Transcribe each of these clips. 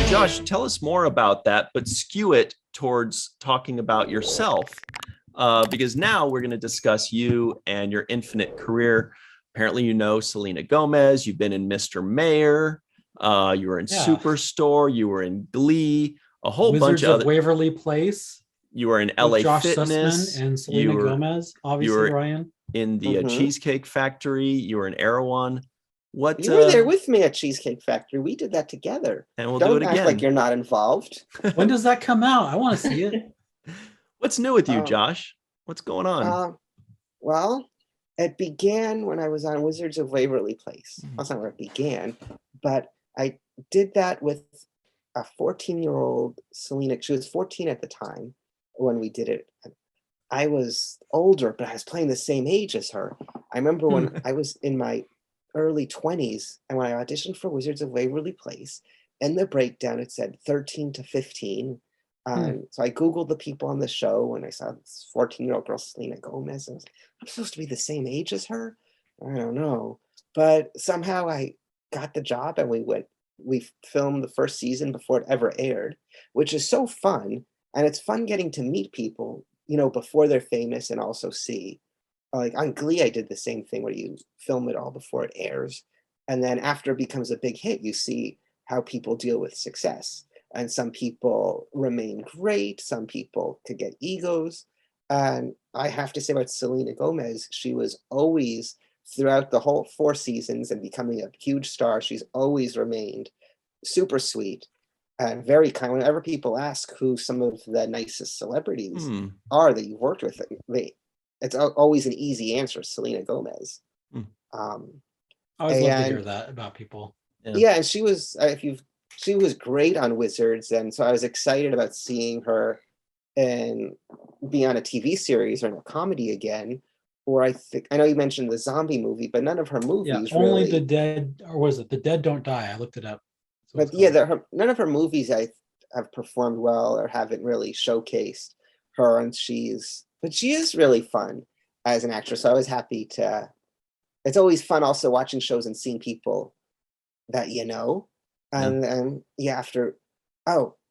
Josh, tell us more about that, but skew it towards talking about yourself, because now we're going to discuss you and your infinite career. Apparently, you know Selena Gomez. You've been in Mr. Mayor. You were in Yeah. Superstore. You were in Glee. A whole bunch Wizards of of other. Waverly Place You were in with LA Josh Sussman Fitness. and You Selena were Gomez. you Obviously, were Ryan. in the Mm-hmm. Cheesecake Factory. You were in Erewhon. What? You were there with me at Cheesecake Factory. We did that together. And we'll Don't do it act again. like you're not involved. When does that come out? I want to see it. What's new with you, Um, Josh? What's going on? Well, it began when I was on Wizards of Waverly Place. That's not where it began, but I did that with a 14-year-old Selena. She was 14 at the time when we did it. I was older, but I was playing the same age as her. I remember when I was in my early 20s, and when I auditioned for Wizards of Waverly Place, in the breakdown it said 13 to 15. So I Googled the people on the show, and I saw this 14-year-old girl, Selena Gomez. And I was like, I'm supposed to be the same age as her? I don't know. But somehow I got the job, and we filmed the first season before it ever aired, which is so fun. And it's fun getting to meet people, before they're famous, and also see. Like on Glee, I did the same thing where you film it all before it airs. And then after it becomes a big hit, you see how people deal with success. And some people remain great. Some people could get egos. And I have to say about Selena Gomez, she was always, throughout the whole 4 seasons and becoming a huge star, she's always remained super sweet and very kind. Whenever people ask who some of the nicest celebrities are that you've worked with, it's always an easy answer, Selena Gomez. I always love to hear And that about people. yeah, and she was she was great on Wizards, and so I was excited about seeing her and be on a TV series or in a comedy again. Or I know you mentioned the zombie movie, but none of her movies Only really. the Dead, or was it The Dead Don't Die? I looked it up. But yeah, none of her movies I have performed well or haven't really showcased her, and she is really fun as an actress. So I was happy to. It's always fun also watching shows and seeing people that and yeah,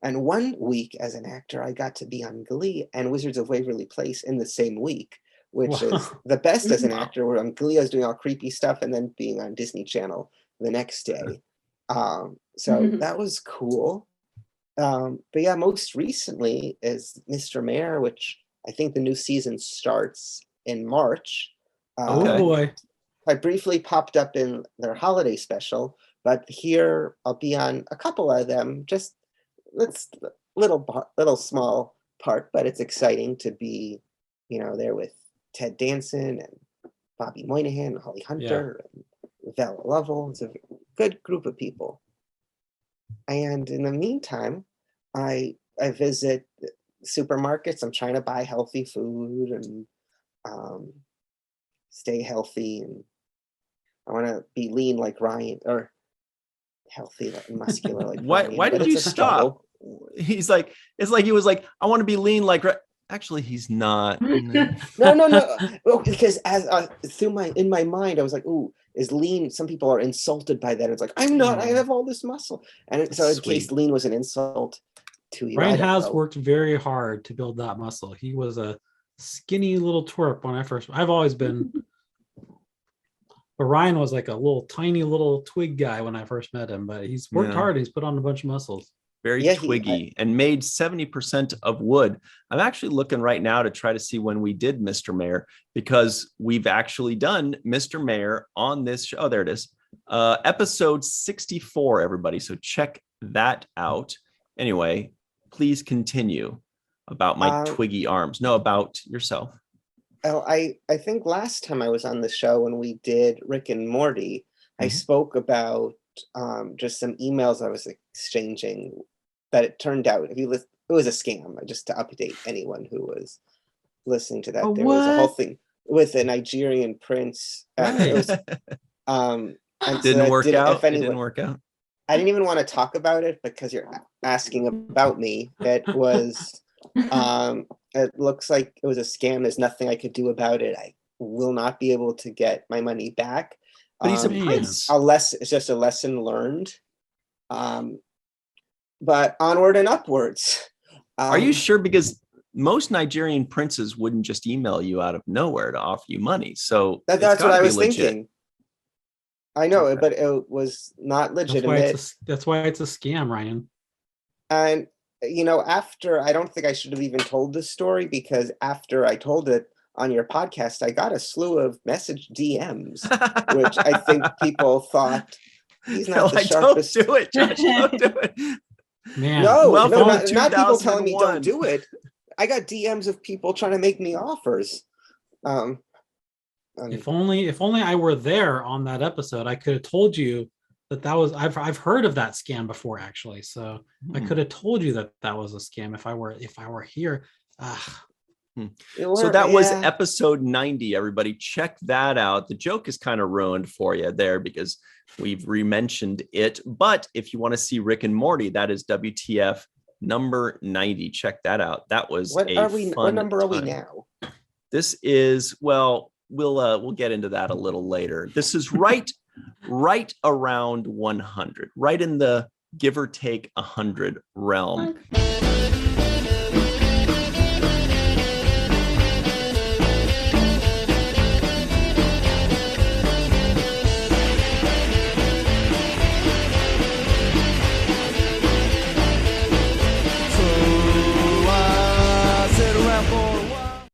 and 1 week as an actor, I got to be on Glee and Wizards of Waverly Place in the same week, which is the best as an actor. Where on Glee, I was doing all creepy stuff, and then being on Disney Channel the next day. So that was cool. But yeah, most recently is Mr. Mayor, which I think the new season starts in March. Oh boy. I briefly popped up in their holiday special, but here I'll be on a couple of them. Just it's little small part, but it's exciting to be, there with Ted Danson and Bobby Moynihan and Holly Hunter and Val Lovell. It's a good group of people. And in the meantime, I visit supermarkets. I'm trying to buy healthy food and stay healthy, and I want to be lean like Ryan, or healthy, muscular like Ryan. Why did you stop? He's like, it's like he was like, I want to be lean like. Actually, he's not. No. Well, because as in my mind, I was like, "Ooh, is lean?" Some people are insulted by that. It's like, I'm not. I have all this muscle, and so in case lean was an insult to you, Ryan has worked very hard to build that muscle. He was a skinny little twerp when I've always been. But Ryan was like a tiny little twig guy when I first met him. But he's worked hard. He's put on a bunch of muscles. Very twiggy and made 70% of wood. I'm actually looking right now to try to see when we did Mr. Mayor, because we've actually done Mr. Mayor on this show. Oh, there it is. Episode 64, everybody. So check that out. Anyway, please continue about my twiggy arms. No, about yourself. Oh, I think last time I was on the show when we did Rick and Morty, I spoke about just some emails I was exchanging. That it turned out it was a scam. Just to update anyone who was listening to that, there was a whole thing with a Nigerian prince. It didn't work out. It didn't work out. I didn't even want to talk about it because you're asking about me. It was. It looks like it was a scam. There's nothing I could do about it. I will not be able to get my money back. But he's a prince. It's just a lesson learned. but onward and upwards. Are you sure? Because most Nigerian princes wouldn't just email you out of nowhere to offer you money. So That's what I was legit. thinking. I know, Okay. but it was not legitimate. That's why it's a scam, Ryan. And, after, I don't think I should have even told this story, because after I told it on your podcast, I got a slew of message DMs, which I think people thought he's not the sharpest. Don't do it, Josh. Don't do it. Man, No, Welcome not to people telling me 2001. don't do it. I got DMs of people trying to make me offers. if only I were there on that episode, I could have told you that was. I've heard of that scam before, actually. So I could have told you that was a scam if I were here. So that was episode 90, everybody. Check that out. The joke is kind of ruined for you there because we've re-mentioned it. But if you want to see Rick and Morty, that is WTF number 90. Check that out. That was what number are we time. now? This is, well, we'll get into that a little later. This is right around 100, right in the give or take 100 realm.